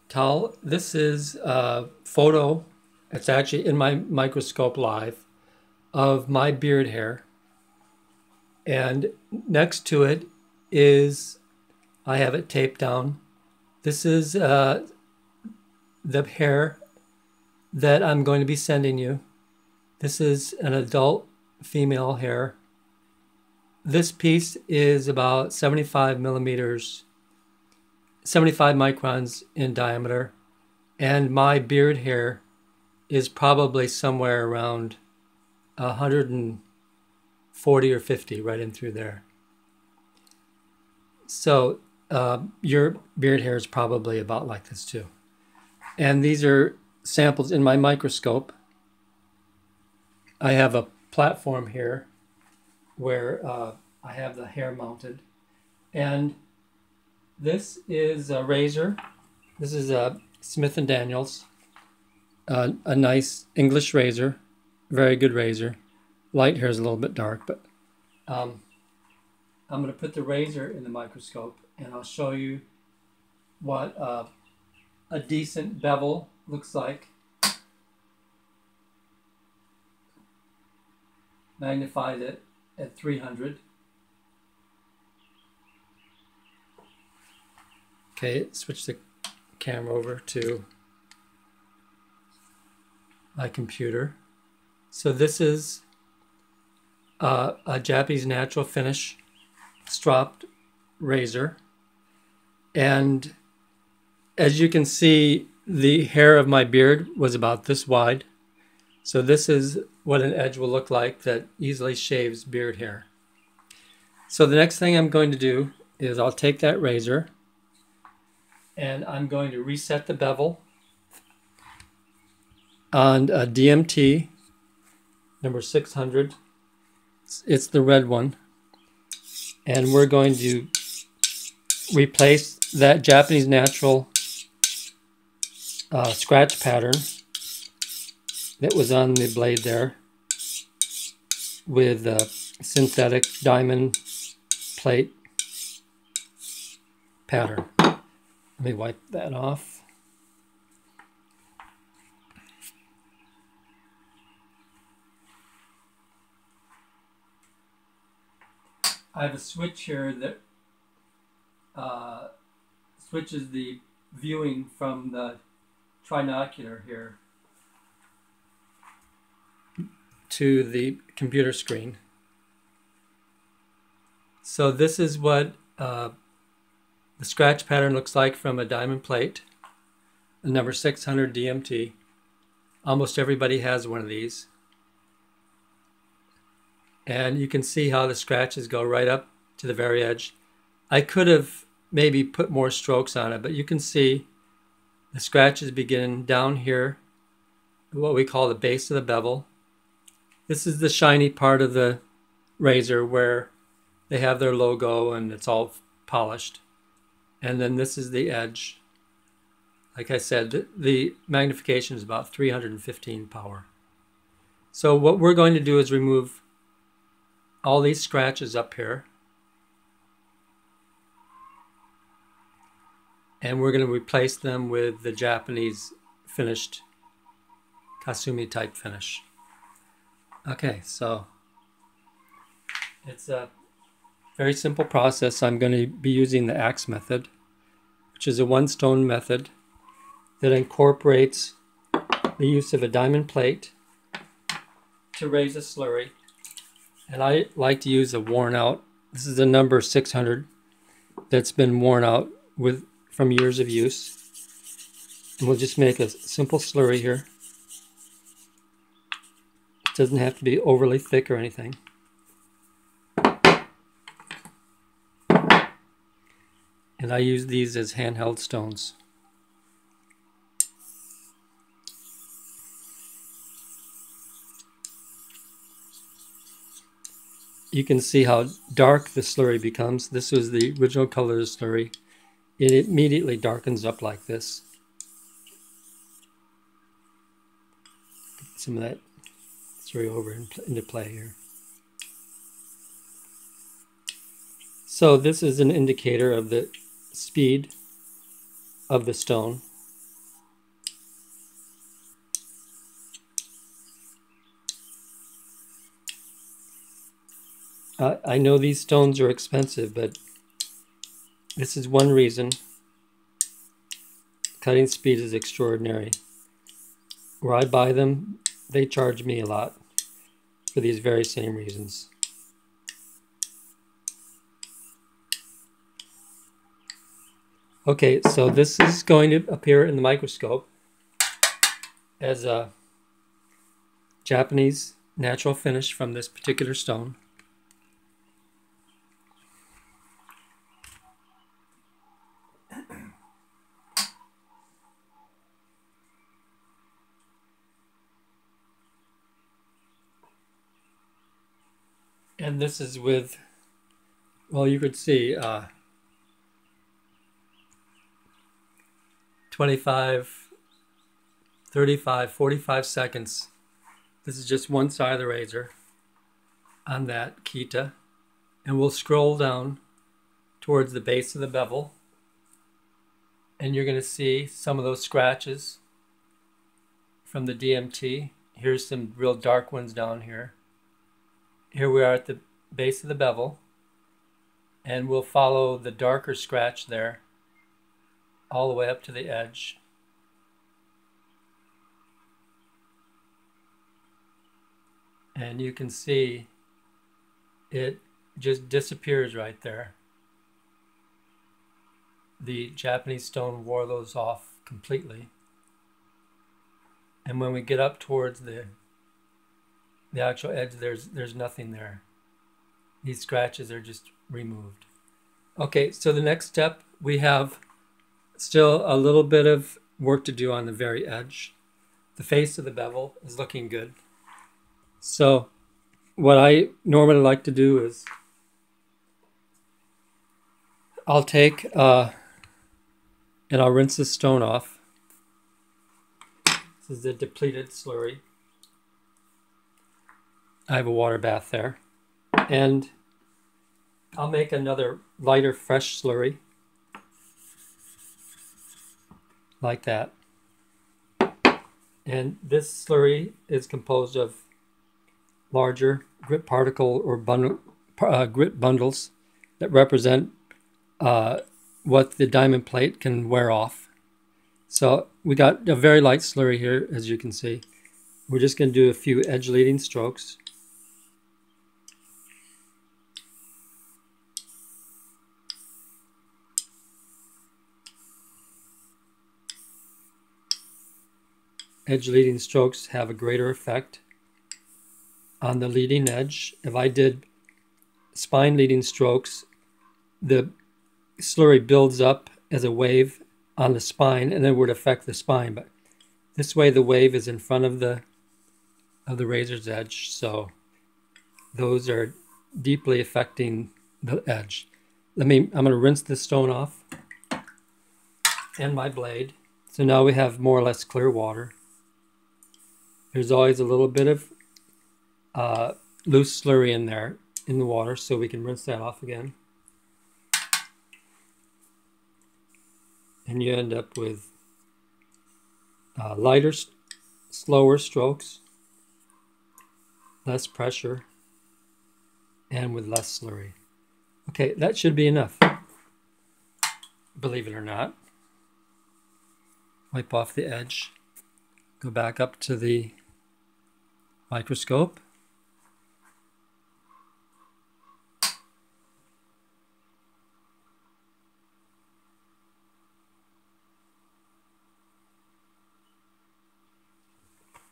Tal, this is a photo, it's actually in my microscope live, of my beard hair. And next to it is, I have it taped down. This is the hair that I'm going to be sending you. This is an adult female hair. This piece is about 75 millimeters, 75 microns in diameter. And my beard hair is probably somewhere around 140 or 50, right in through there. So your beard hair is probably about like this too. And these are samples in my microscope. I have a platform here where I have the hair mounted. And this is a razor. This is a Smith & Daniels, a nice English razor, very good razor. Light hair is a little bit dark, but I'm going to put the razor in the microscope and I'll show you what a decent bevel looks like. Magnified it at 300. Okay, switch the camera over to my computer. So this is a Japanese natural finish stropped razor. And as you can see, the hair of my beard was about this wide. So this is what an edge will look like that easily shaves beard hair. So the next thing I'm going to do is I'll take that razor and I'm going to reset the bevel on a DMT number 600. It's the red one. And we're going to replace that Japanese natural scratch pattern that was on the blade there with a synthetic diamond plate pattern. Let me wipe that off. I have a switch here that switches the viewing from the trinocular here to the computer screen. So this is what the scratch pattern looks like from a diamond plate, the number 600 DMT. Almost everybody has one of these. And you can see how the scratches go right up to the very edge. I could have maybe put more strokes on it, but you can see the scratches begin down here, what we call the base of the bevel. This is the shiny part of the razor where they have their logo and it's all polished. And then this is the edge. Like I said, the magnification is about 315 power. So what we're going to do is remove all these scratches up here. And we're going to replace them with the Japanese finished Kasumi type finish. Okay, so it's a very simple process. I'm going to be using the axe method, which is a one-stone method that incorporates the use of a diamond plate to raise a slurry. And I like to use a worn out, this is a number 600 that's been worn out from years of use. And we'll just make a simple slurry here. It doesn't have to be overly thick or anything. And I use these as handheld stones. You can see how dark the slurry becomes. This was the original color of the slurry. It immediately darkens up like this. Get some of that slurry over into play here. So this is an indicator of the speed of the stone. I know these stones are expensive, but this is one reason cutting speed is extraordinary. Where I buy them, they charge me a lot for these very same reasons. Okay, so this is going to appear in the microscope as a Japanese natural finish from this particular stone. And this is with, well, you could see 25, 35, 45 seconds. This is just one side of the razor on that Kiita. And we'll scroll down towards the base of the bevel. And you're going to see some of those scratches from the DMT. Here's some real dark ones down here. Here we are at the base of the bevel, and we'll follow the darker scratch there all the way up to the edge. And you can see it just disappears right there. The Japanese stone wore those off completely. And when we get up towards the actual edge, there's nothing there. These scratches are just removed. Okay, so the next step, we have still a little bit of work to do on the very edge. The face of the bevel is looking good. So what I normally like to do is I'll take and I'll rinse the stone off. This is the depleted slurry. I have a water bath there. And I'll make another lighter, fresh slurry. Like that. And this slurry is composed of larger grit particle or grit bundles that represent what the diamond plate can wear off. So we got a very light slurry here, as you can see. We're just going to do a few edge leading strokes. Edge leading strokes have a greater effect on the leading edge. If I did spine leading strokes, the slurry builds up as a wave on the spine and then would affect the spine. But this way the wave is in front of the razor's edge, so those are deeply affecting the edge. I'm going to rinse the stone off and my blade. So now we have more or less clear water. There's always a little bit of loose slurry in there in the water, so we can rinse that off again. And you end up with lighter, slower strokes, less pressure, and with less slurry. Okay, that should be enough, believe it or not. Wipe off the edge, go back up to the microscope.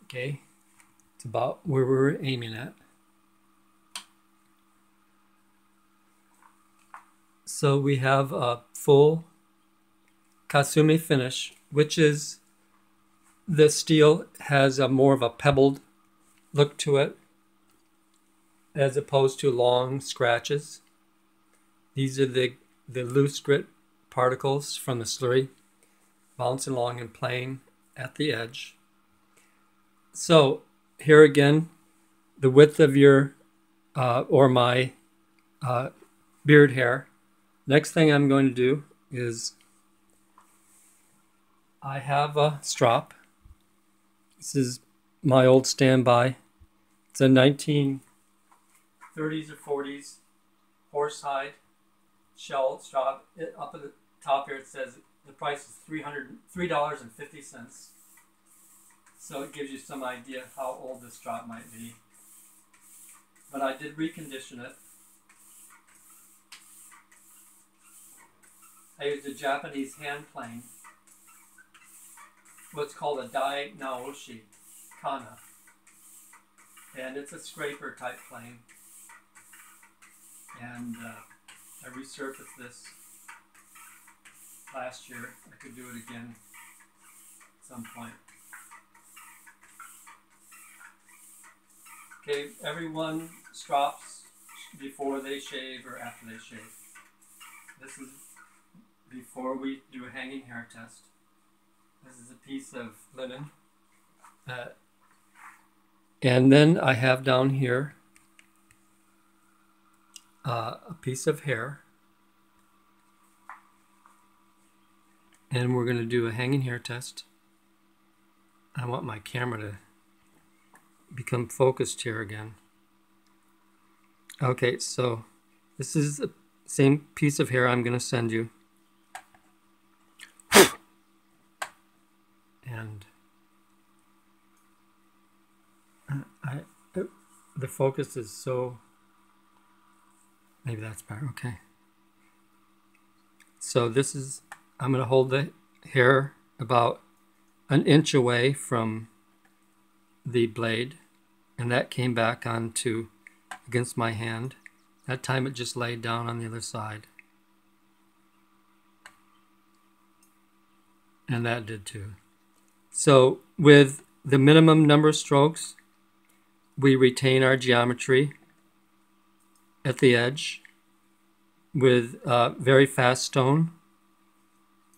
Okay, it's about where we were aiming at. So we have a full Kasumi finish, which is the steel has a more of a pebbled look to it as opposed to long scratches. These are the loose grit particles from the slurry bouncing along and playing at the edge. So here again, the width of your or my beard hair. Next thing I'm going to do is I have a strop. This is my old standby. It's a 1930s or 40s horsehide shell strop. Up at the top here it says the price is $3.50. So it gives you some idea how old this strop might be. But I did recondition it. I used a Japanese hand plane, what's called a Dai Naoshi Kana. And it's a scraper type plane. And I resurfaced this last year. I could do it again at some point. Okay, everyone strops before they shave or after they shave. This is before we do a hanging hair test. This is a piece of linen. And then I have down here a piece of hair. And we're going to do a hanging hair test. I want my camera to become focused here again. Okay, so this is the same piece of hair I'm going to send you. And the focus is so, maybe that's better, okay. So this is, I'm going to hold the hair about an inch away from the blade, and that came back onto against my hand. That time it just laid down on the other side. And that did too. So with the minimum number of strokes, we retain our geometry at the edge. With very fast stone,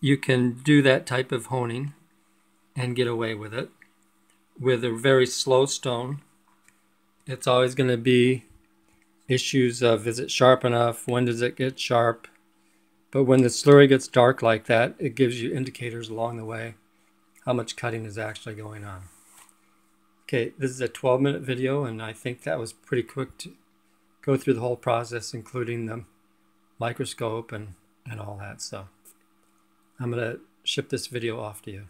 you can do that type of honing and get away with it. With a very slow stone, it's always going to be issues of, is it sharp enough? When does it get sharp? But when the slurry gets dark like that, it gives you indicators along the way how much cutting is actually going on. Okay, this is a 12-minute video, and I think that was pretty quick to go through the whole process, including the microscope and all that. So I'm going to ship this video off to you.